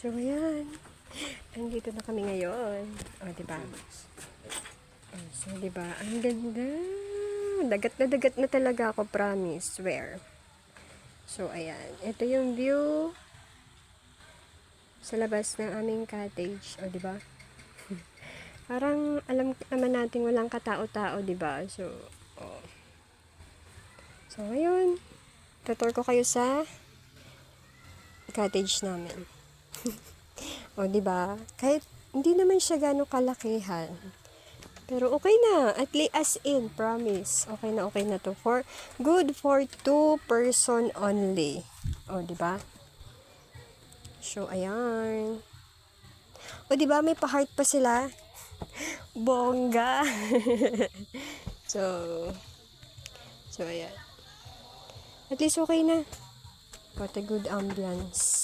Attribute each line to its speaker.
Speaker 1: So, ayan. Andito na kami ngayon. O, diba? So, diba? Ang ganda. Dagat na talaga ako, promise. Swear. So, ayan. Ito yung view sa labas ng aming cottage. O, diba? Parang alam naman natin walang katao-tao, diba? So, oh. So, ngayon, tutur ko kayo sa cottage namin. O, diba? Kahit hindi naman siya gano'ng kalakihan. Pero okay na. At least as in, promise. Okay na to. Good for 2 person only. O, diba? So, ayan. O, diba? May pa-heart pa sila. Bongga. So, ayan. At least okay na. What a good ambience.